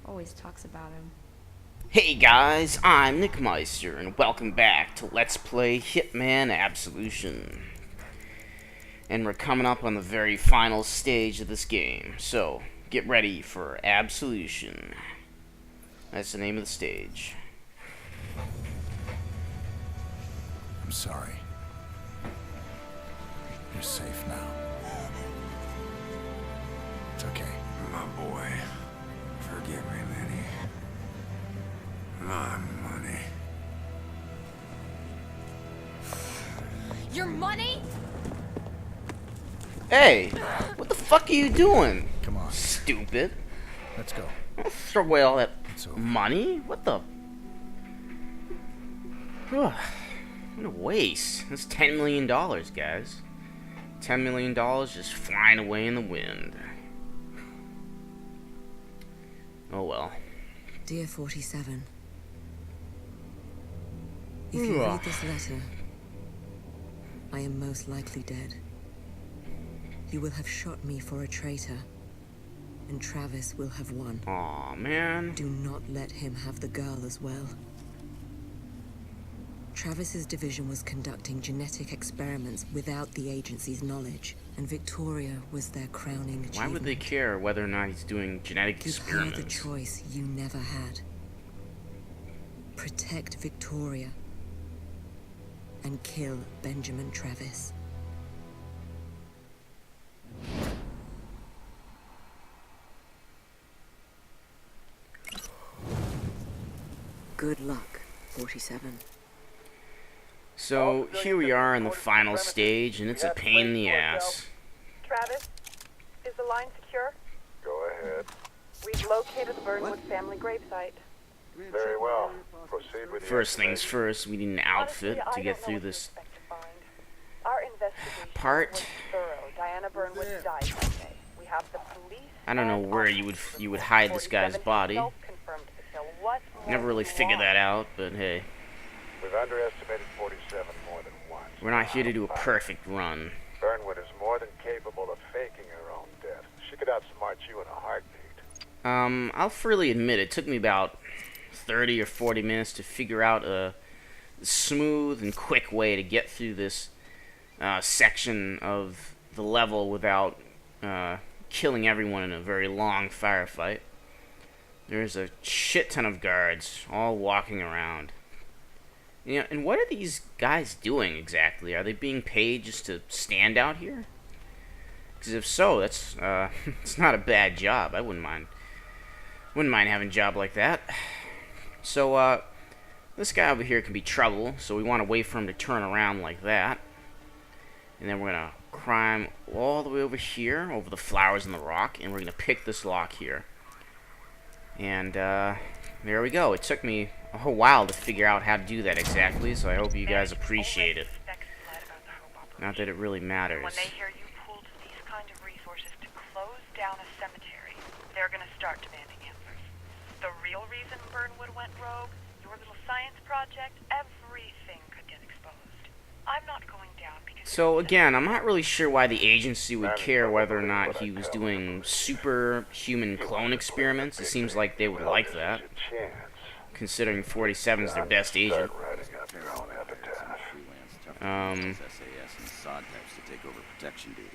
always talks about him. Hey guys, I'm Nick Meister, and welcome back to Let's Play Hitman Absolution. And we're coming up on the very final stage of this game, so get ready for Absolution. That's the name of the stage. I'm sorry. You're safe now. It's okay. My boy, forgive me, Lenny. My money. Your money? Hey, what the fuck are you doing? Come on. Stupid. Let's go. Don't throw away all that It's over. money? What the? What a waste. That's $10 million, guys. $10 million just flying away in the wind. Oh well. Dear 47, if you read this letter, I am most likely dead. You will have shot me for a traitor, and Travis will have won. Aw, man. Do not let him have the girl as well. Travis's division was conducting genetic experiments without the agency's knowledge, and Victoria was their crowning achievement. Why would they care whether or not he's doing genetic Give her experiments? the choice you never had. Protect Victoria and kill Benjamin Travis. Good luck, 47. So, here we are in the final stage, and it's a pain in the ass. Travis, is the line secure? Go ahead. We've located the Burnwood family gravesite. Very well. Proceed with the First things information. first, we need an outfit Honestly, to I get don't know through what you this expect to find. Our investigation part. was thorough. Diana Burnwood died that day. We have the police. I don't know and where officers you would hide this guy's 47 body. himself confirmed the kill. What Never more really do you figured want? that out, but hey, We've underestimated 47 more than once. we're not here to do a perfect run. Burnwood is more than capable of faking her own death. She could outsmart you in a heartbeat. I'll freely admit it took me about 30 or 40 minutes to figure out a smooth and quick way to get through this section of the level without killing everyone in a very long firefight. There's a shit ton of guards all walking around. You know, and what are these guys doing exactly? Are they being paid just to stand out here? Because if so, that's it's not a bad job. I wouldn't mind having a job like that. So this guy over here can be trouble, so we want to wait for him to turn around like that. And then we're gonna climb all the way over here, over the flowers in the rock, and we're gonna pick this lock here. And there we go. It took me a whole while to figure out how to do that exactly, so I hope you guys appreciate it. Not that it really matters. When they hear you pooled these kind of resources to close down a cemetery, they're gonna start demanding answers. The real reason Burnwood went rogue, your little science project, everything could get exposed. I'm not going down because... So again, I'm not really sure why the agency would care whether or not he was doing superhuman clone experiments. It seems like they would like that, Chance. considering 47's their best agent. Start writing up your own epitaph. SAS and sod types to take over protection duty.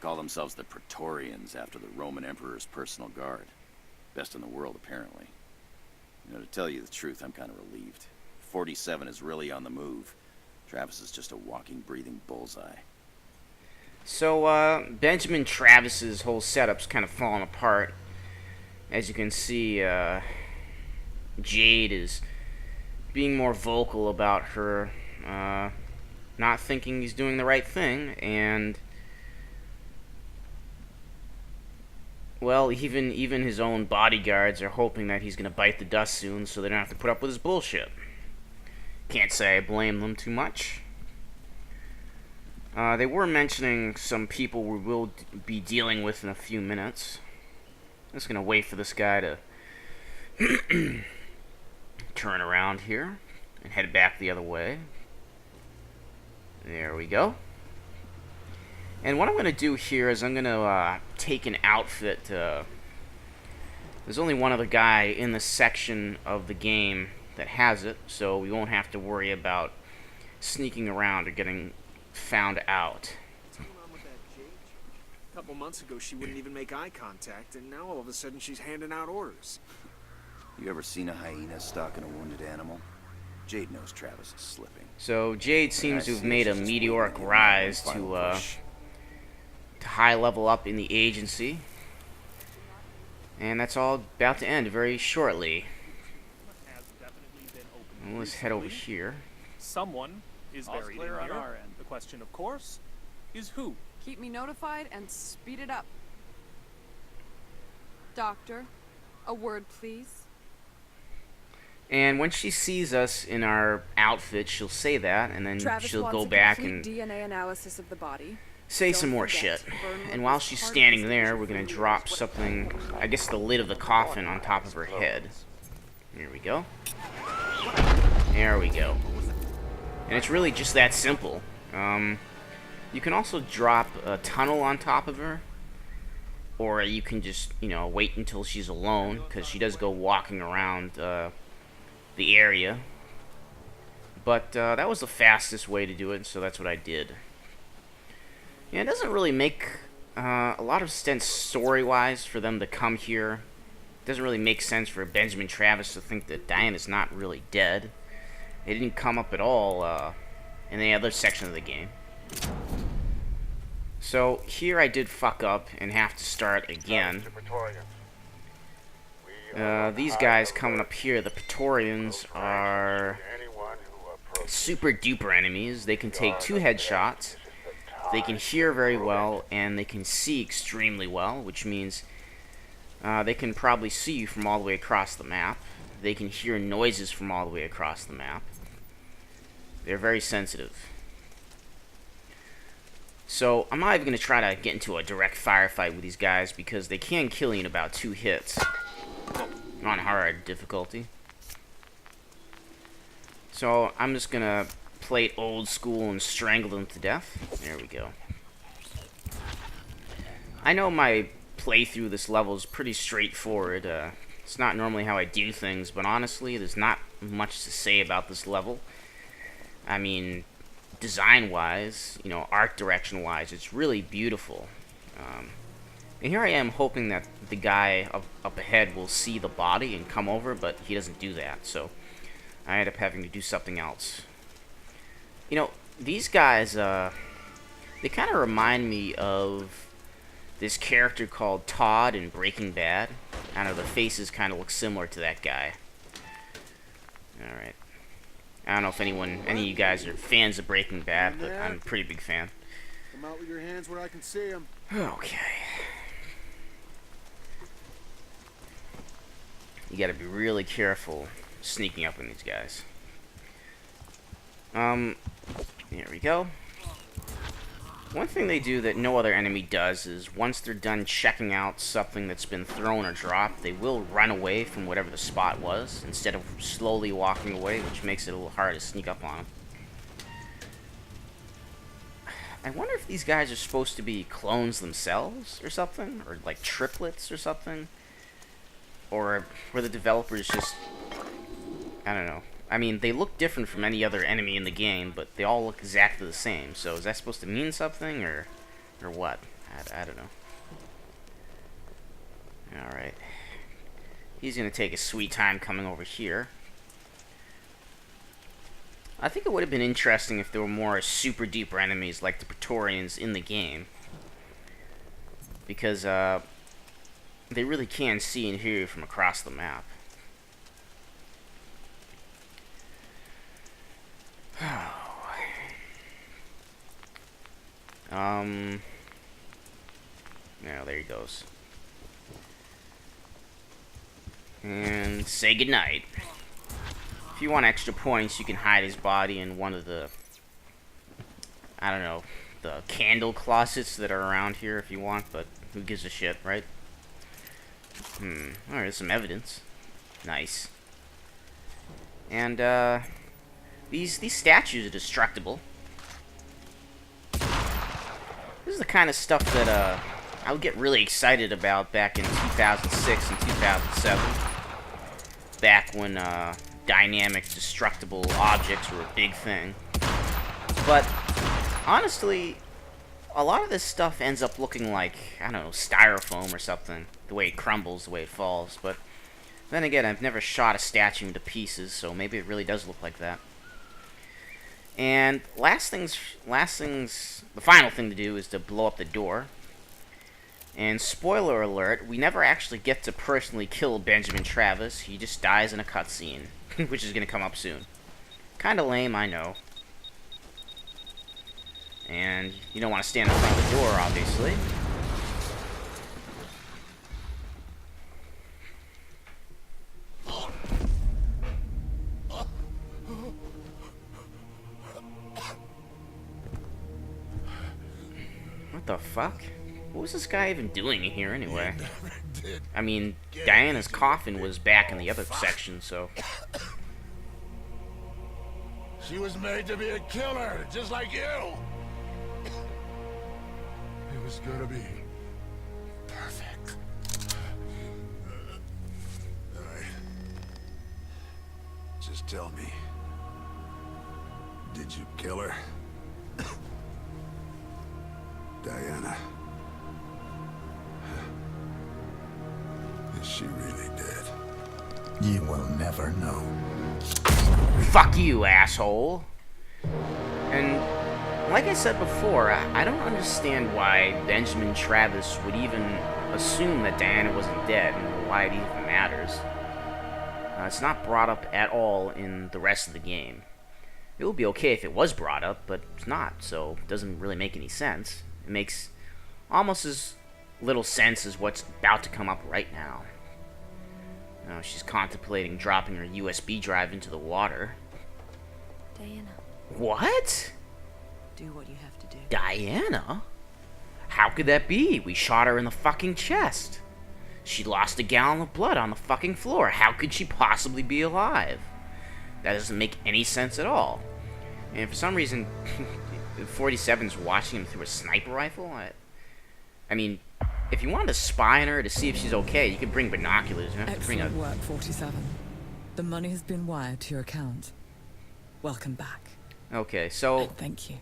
Call themselves the praetorians after the Roman emperor's personal guard. Best in the world, apparently. You know, to tell you the truth, I'm kind of relieved. 47 is really on the move. Travis is just a walking, breathing bullseye. So, Benjamin Travis's whole setup's kind of falling apart. As you can see, Jade is being more vocal about her, not thinking he's doing the right thing, and, well, even his own bodyguards are hoping that he's gonna bite the dust soon so they don't have to put up with his bullshit. Can't say I blame them too much. They were mentioning some people we will be dealing with in a few minutes. I'm just gonna wait for this guy to turn around here and head back the other way. There we go. And what I'm going to do here is I'm going to take an outfit. This There's only one other guy in this section of the game that has it, so we won't have to worry about sneaking around or getting found out. What's going on with that Jade? A couple months ago, she wouldn't even make eye contact, and now all of a sudden she's handing out orders. You ever seen a hyena stalking a wounded animal? Jade knows Travis is slipping. So Jade seems to have made a meteoric rise to high level up in the agency. And that's all about to end very shortly. Well, let's head over here. Someone is buried in here. The question, of course, is who? Keep me notified and speed it up. Doctor, a word, please. And when she sees us in our outfit, she'll say that, and then Travis she'll wants go a back complete and DNA analysis of the body. say some Don't more forget, shit. Burnwood And while was she's part of standing this there, we're gonna drop something, I guess the lid of the coffin on top of her head. Here we go. There we go. And it's really just that simple. You can also drop a tunnel on top of her, or you can just, you know, wait until she's alone, because she does go walking around the area. But that was the fastest way to do it, so that's what I did. Yeah, it doesn't really make a lot of sense story-wise for them to come here. It doesn't really make sense for Benjamin Travis to think that Diana's not really dead. It didn't come up at all in the other section of the game. So here I did fuck up and have to start again. These guys coming up here, the praetorians, are super duper enemies. They can take 2 headshots. They can hear very well, and they can see extremely well, which means they can probably see you from all the way across the map. They can hear noises from all the way across the map. They're very sensitive. So I'm not even going to try to get into a direct firefight with these guys, because they can kill you in about 2 hits on hard difficulty. So I'm just going to play it old school and strangle them to death. There we go. I know my playthrough of this level is pretty straightforward. It's not normally how I do things, but honestly, there's not much to say about this level. I mean, design-wise, you know, art direction-wise, it's really beautiful. And here I am hoping that the guy up ahead will see the body and come over, but he doesn't do that, so I end up having to do something else. You know, these guys, they kind of remind me of this character called Todd in Breaking Bad. I don't know, the faces kind of look similar to that guy. Alright. I don't know if any of you guys are fans of Breaking Bad, but I'm a pretty big fan. Come out with your hands where I can see them. Okay. You gotta be really careful sneaking up on these guys. Here we go. One thing they do that no other enemy does is once they're done checking out something that's been thrown or dropped, they will run away from whatever the spot was instead of slowly walking away, which makes it a little hard to sneak up on them. I wonder if these guys are supposed to be clones themselves or something, or like triplets or something, or were the developers just, I don't know. I mean, they look different from any other enemy in the game, but they all look exactly the same. So is that supposed to mean something, or what? I don't know. Alright. He's going to take a sweet time coming over here. I think it would have been interesting if there were more super duper enemies like the praetorians in the game. Because they really can see and hear you from across the map. Now there he goes. And say goodnight. If you want extra points, you can hide his body in one of the, I don't know, the candle closets that are around here if you want, but who gives a shit, right? Alright, there's some evidence. Nice. And, these statues are destructible. This is the kind of stuff that, I would get really excited about back in 2006 and 2007. Back when dynamic destructible objects were a big thing. But honestly, a lot of this stuff ends up looking like, I don't know, styrofoam or something. The way it crumbles, the way it falls. But then again, I've never shot a statue into pieces, so maybe it really does look like that. And last things, the final thing to do is to blow up the door. And spoiler alert, we never actually get to personally kill Benjamin Travis. He just dies in a cutscene, which is going to come up soon. Kinda lame, I know. And you don't want to stand in front of the door, obviously. What the fuck? What was this guy even doing in here anyway? I mean, Diana's coffin was back in the other section, so... She was made to be a killer, just like you. It was gonna be perfect. All right. Just tell me. Did you kill her? Diana. Is she really dead? You will never know. Fuck you, asshole. And like I said before, I don't understand why Benjamin Travis would even assume that Diana wasn't dead and why it even matters. It's not brought up at all in the rest of the game. It would be okay if it was brought up, but it's not, so it doesn't really make any sense. It makes almost as little sense as what's about to come up right now. She's contemplating dropping her USB drive into the water. Diana. What? Do what you have to do. Diana? How could that be? We shot her in the fucking chest. She lost a gallon of blood on the fucking floor. How could she possibly be alive? That doesn't make any sense at all. And for some reason, 47's watching him through a sniper rifle. I mean, if you wanted to spy on her to see if she's okay, you could bring binoculars. You don't have to bring a... Excellent work, 47. The money has been wired to your account. Welcome back. Okay, so... And thank you.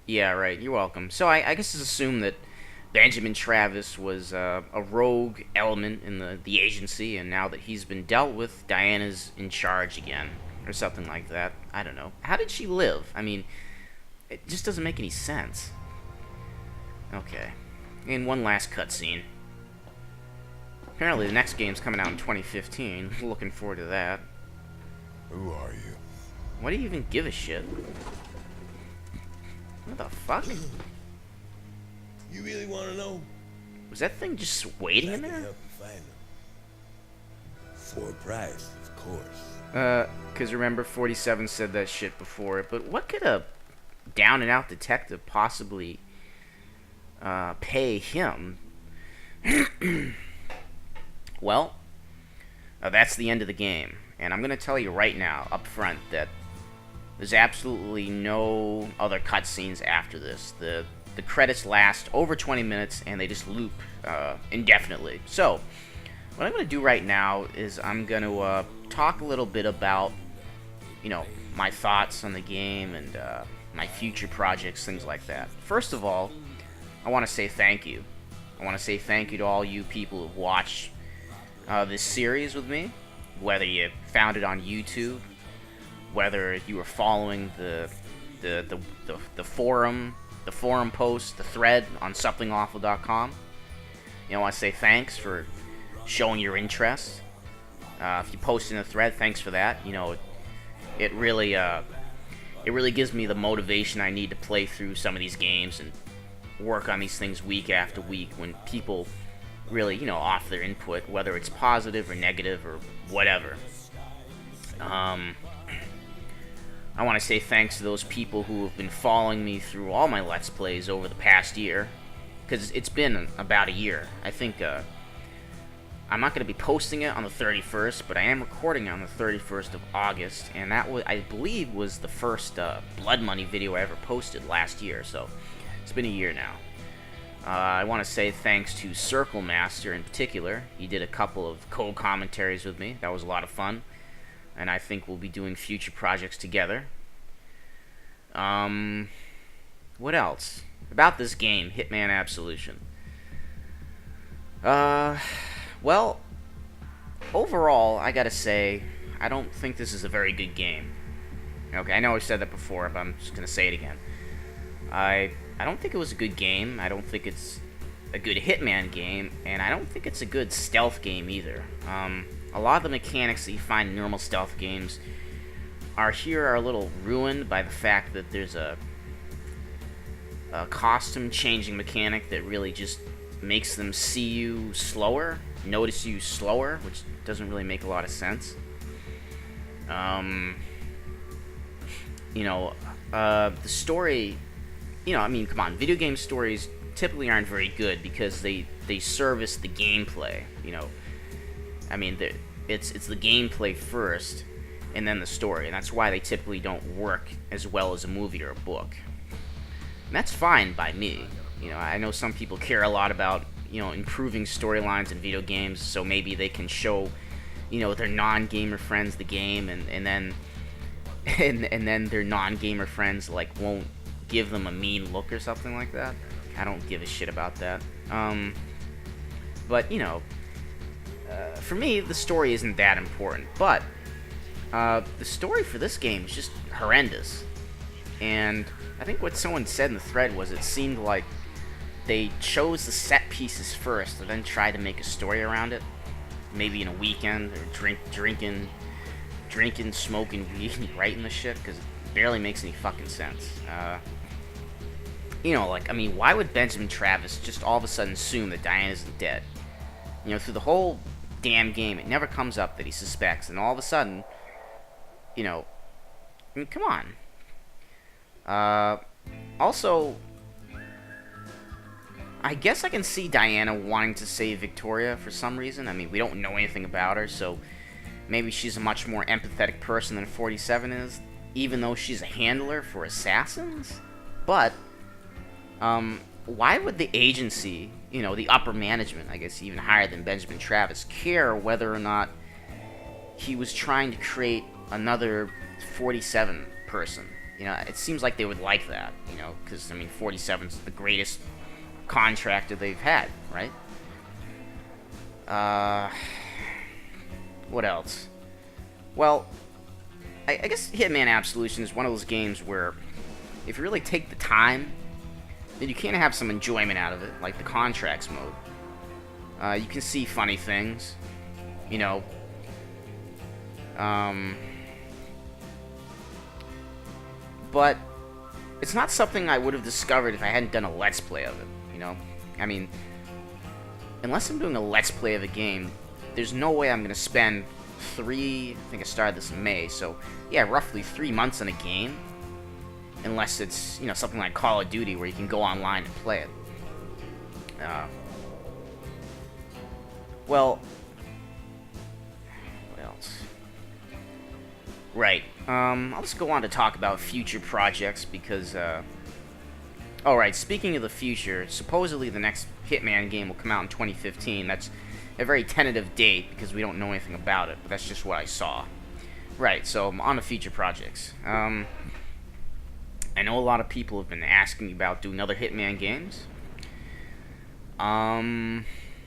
Yeah, right, you're welcome. So I guess it's assumed that Benjamin Travis was a rogue element in the agency, and now that he's been dealt with, Diana's in charge again. Or something like that. I don't know. How did she live? I mean, it just doesn't make any sense. Okay. And one last cutscene. Apparently the next game's coming out in 2015. Looking forward to that. Who are you? Why do you even give a shit? What the fuck? You really want to know? Was that thing just waiting in there? Help you find them. For a price, of course. Because remember 47 said that shit before, but what could a down and out detective possibly pay him? Well, that's the end of the game, and I'm gonna tell you right now, up front, that there's absolutely no other cutscenes after this. The credits last over 20 minutes, and they just loop indefinitely. So, what I'm gonna do right now is I'm gonna talk a little bit about, you know, my thoughts on the game and my future projects, things like that. First of all, I want to say thank you. I want to say thank you to all you people who've watched this series with me, whether you found it on YouTube, whether you were following the forum post, the thread on somethingawful.com. You know, I want to say thanks for showing your interest. If you post in a thread, thanks for that. You know, it really gives me the motivation I need to play through some of these games and work on these things week after week when people really, you know, offer their input, whether it's positive or negative or whatever. I want to say thanks to those people who have been following me through all my Let's Plays over the past year, because it's been about a year. I think I'm not going to be posting it on the 31st, but I am recording it on the 31st of August, and that was, I believe, was the first Blood Money video I ever posted last year, so it's been a year now. I want to say thanks to Circle Master in particular. He did a couple of co-commentaries with me. That was a lot of fun. And I think we'll be doing future projects together. What else? About this game, Hitman Absolution. Well, overall, I gotta say, I don't think this is a very good game. Okay, I know I've said that before, but I'm just gonna say it again. I don't think it was a good game. I don't think it's a good Hitman game, and I don't think it's a good stealth game either. A lot of the mechanics that you find in normal stealth games are a little ruined by the fact that there's a costume changing mechanic that really just makes them see you slower, notice you slower, which doesn't really make a lot of sense. The story, I mean, come on, video game stories typically aren't very good because they service the gameplay, I mean, it's the gameplay first, and then the story, and that's why they typically don't work as well as a movie or a book. And that's fine by me. I know some people care a lot about, improving storylines in video games, so maybe they can show, their non-gamer friends the game, and then their non-gamer friends, won't give them a mean look or something like that. I don't give a shit about that. But, for me, the story isn't that important, but the story for this game is just horrendous. And I think what someone said in the thread was it seemed like they chose the set pieces first and then tried to make a story around it. Maybe in a weekend, or drinking, smoking weed, and writing the shit, because it barely makes any fucking sense. Why would Benjamin Travis just all of a sudden assume that Diane isn't dead? Through the whole damn game, it never comes up that he suspects, and all of a sudden, come on. Also, I guess I can see Diana wanting to save Victoria for some reason. I mean, we don't know anything about her, so maybe she's a much more empathetic person than 47 is, even though she's a handler for assassins? But, why would the agency, the upper management, I guess even higher than Benjamin Travis, care whether or not he was trying to create another 47 person? It seems like they would like that, because, 47's the greatest contractor they've had, right? What else? Well, I guess Hitman Absolution is one of those games where if you really take the time, then you can have some enjoyment out of it, like the contracts mode. You can see funny things, but it's not something I would have discovered if I hadn't done a Let's Play of it, I mean, unless I'm doing a Let's Play of a game, there's no way I'm going to spend I think I started this in May, so, yeah, roughly 3 months in a game, unless it's, something like Call of Duty where you can go online and play it. What else? Right, I'll just go on to talk about future projects, because, alright, speaking of the future, supposedly the next Hitman game will come out in 2015. That's a very tentative date, because we don't know anything about it, but that's just what I saw. Right, so on to future projects. I know a lot of people have been asking me about doing other Hitman games.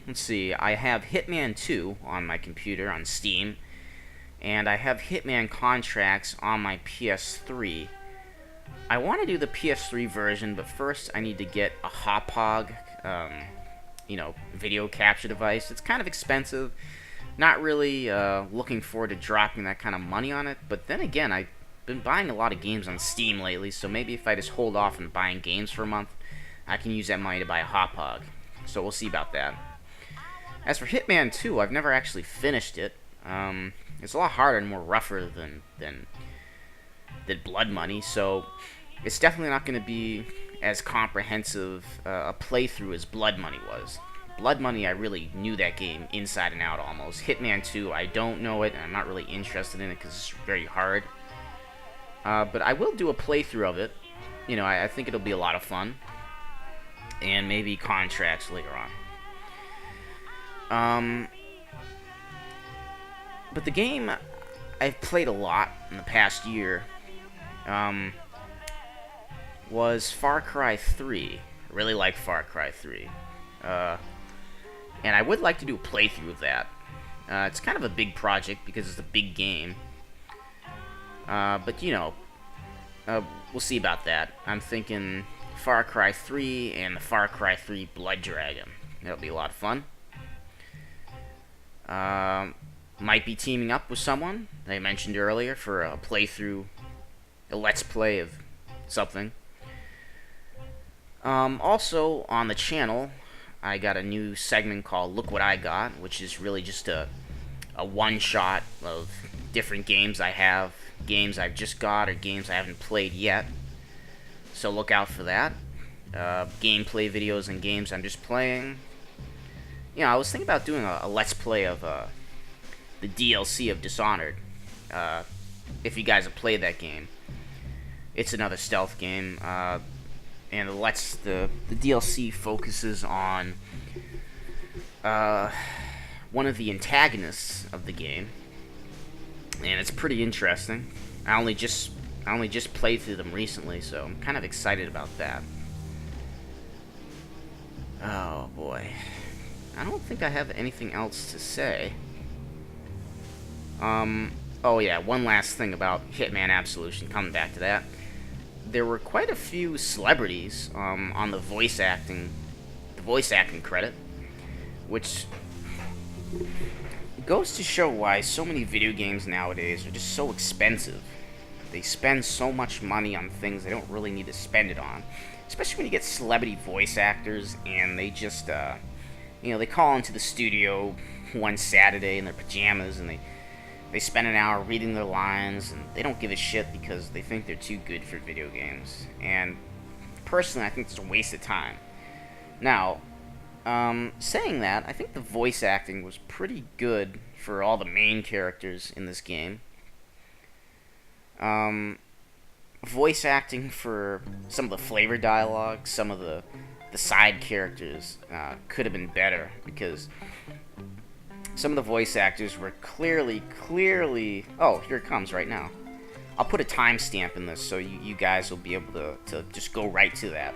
Let's see, I have Hitman 2 on my computer on Steam, and I have Hitman Contracts on my PS3. I want to do the PS3 version, but first I need to get a Hauppauge, video capture device. It's kind of expensive. Not really looking forward to dropping that kind of money on it, but then again, I've been buying a lot of games on Steam lately, so maybe if I just hold off on buying games for a month, I can use that money to buy a Hauppauge. So we'll see about that. As for Hitman 2, I've never actually finished it. It's a lot harder and more rougher than Blood Money, so it's definitely not going to be as comprehensive a playthrough as Blood Money was. Blood Money, I really knew that game inside and out almost. Hitman 2, I don't know it, and I'm not really interested in it because it's very hard. But I will do a playthrough of it. I think it'll be a lot of fun. and maybe contracts later on. But the game I've played a lot in the past year was Far Cry 3. I really like Far Cry 3. And I would like to do a playthrough of that. It's kind of a big project because it's a big game. But, you know, we'll see about that. I'm thinking Far Cry 3 and the Far Cry 3 Blood Dragon. That'll be a lot of fun. Might be teaming up with someone that I mentioned earlier for a playthrough, a let's play of something. Also, on the channel, I got a new segment called Look What I Got, which is really just a one-shot of different games I have, games I've just got, or games I haven't played yet. So look out for that. Gameplay videos and games I'm just playing. You know, I was thinking about doing a let's play of the DLC of Dishonored. If you guys have played that game, it's another stealth game, and the DLC focuses on one of the antagonists of the game, and it's pretty interesting. I only just played through them recently, so I'm kind of excited about that. Oh boy, I don't think I have anything else to say. Oh yeah, one last thing about Hitman Absolution, coming back to that. There were quite a few celebrities on the voice acting credit, which goes to show why so many video games nowadays are just so expensive. They spend so much money on things they don't really need to spend it on, especially when you get celebrity voice actors and they just, they call into the studio one Saturday in their pajamas and they spend an hour reading their lines, and they don't give a shit because they think they're too good for video games. And personally, I think it's a waste of time. Now, saying that, I think the voice acting was pretty good for all the main characters in this game. Voice acting for some of the flavor dialogue, some of the side characters could have been better, because some of the voice actors were clearly... Oh, here it comes right now. I'll put a timestamp in this so you guys will be able to just go right to that.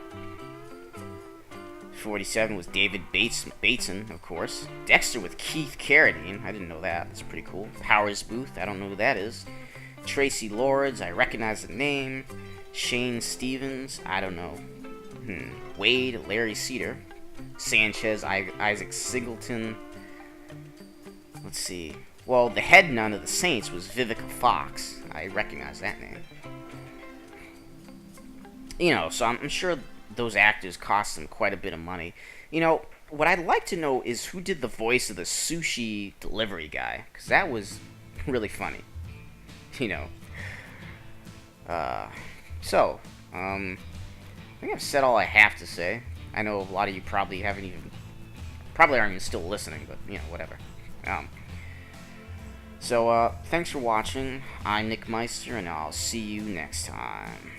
47 was David Bateson, of course. Dexter with Keith Carradine. I didn't know that. That's pretty cool. Powers Booth. I don't know who that is. Tracy Lords. I recognize the name. Shane Stevens. I don't know. Wade. Larry Cedar. Sanchez. Isaac Singleton. Let's see. Well, the head nun of the Saints was Vivica Fox. I recognize that name. You know, so I'm sure those actors cost them quite a bit of money. You know, what I'd like to know is who did the voice of the sushi delivery guy, because that was really funny. You know. I think I've said all I have to say. I know a lot of you probably aren't even still listening, but, you know, whatever. Thanks for watching. I'm Nick Meister, and I'll see you next time.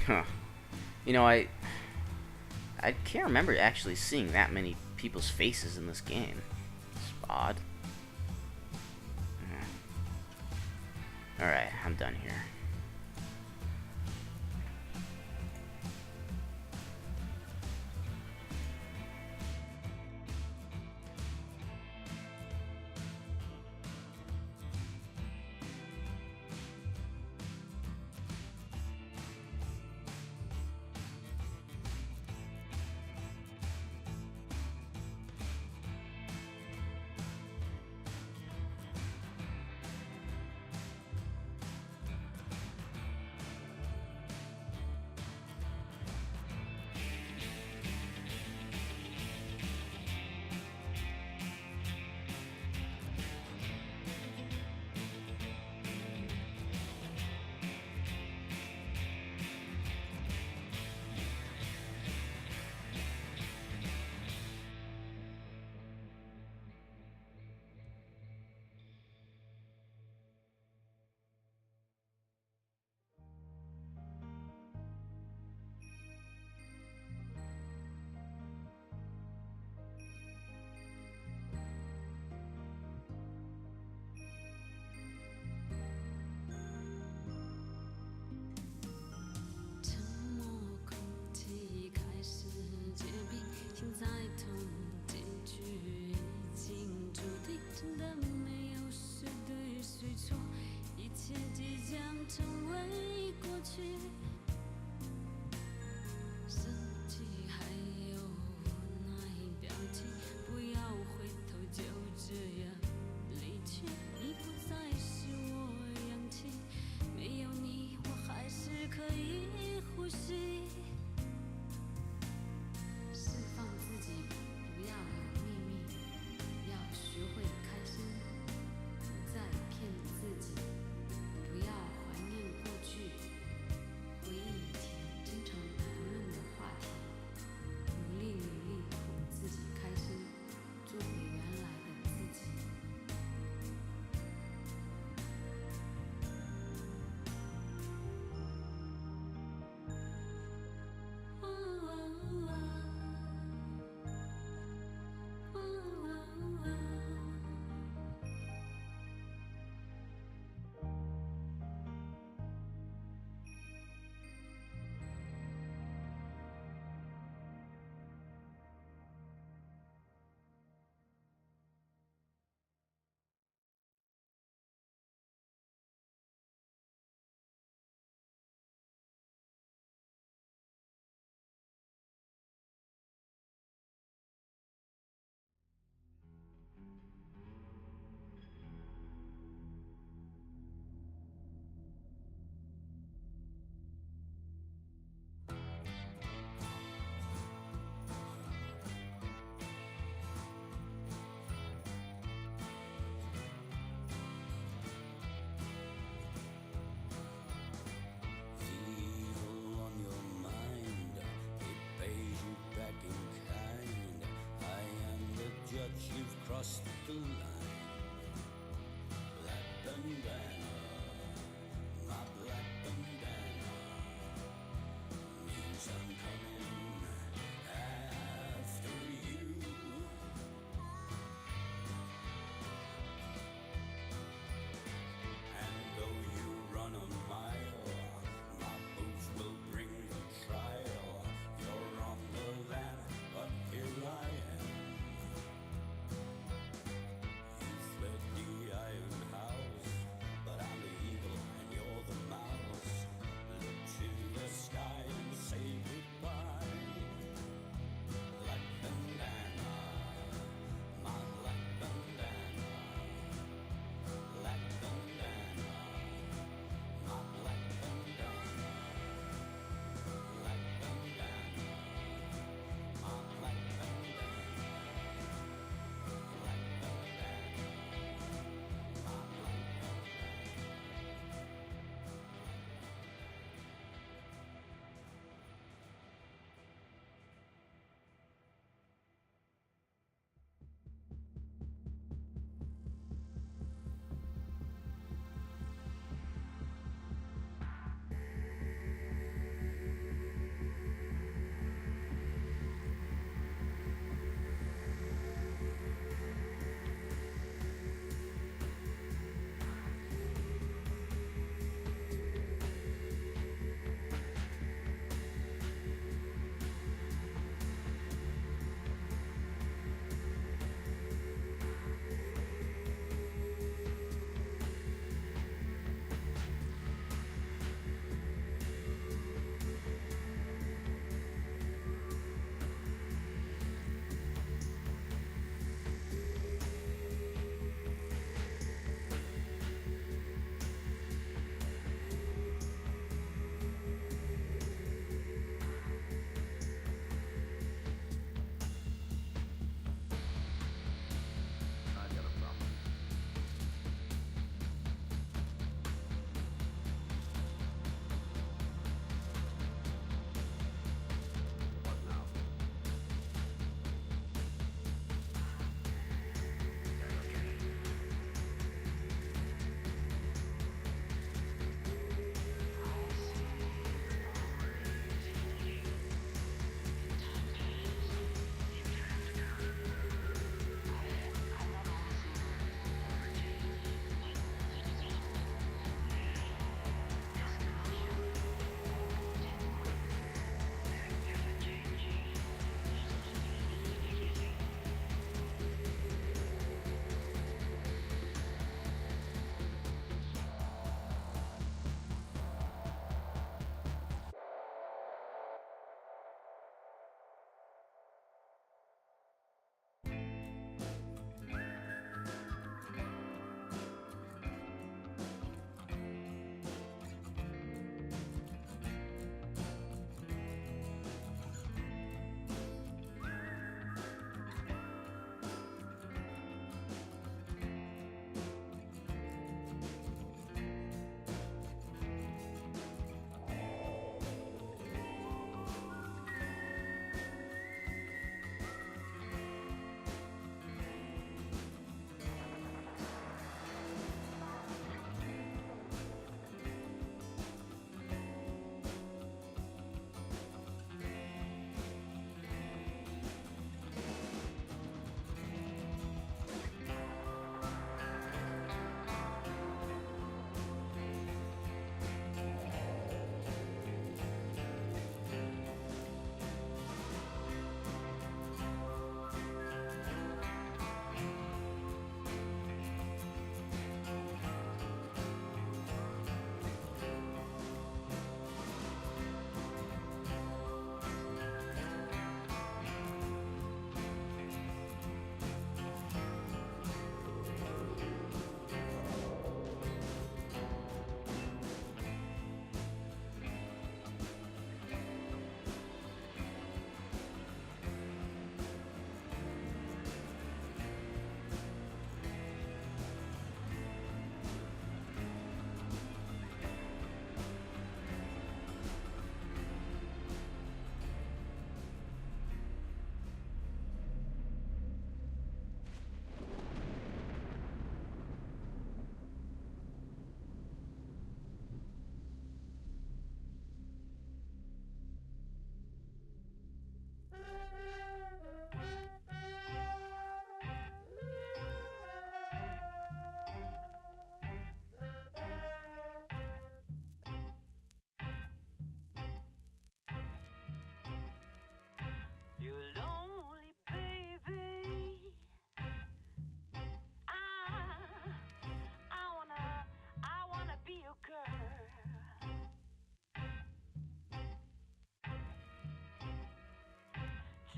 Huh. You know, I can't remember actually seeing that many people's faces in this game. It's odd. Alright, I'm done here. the line. Black bandana, my black bandana means I'm coming after you. And though you run a mile, my boots will bring the trial. You're on the land, but here I am.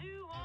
to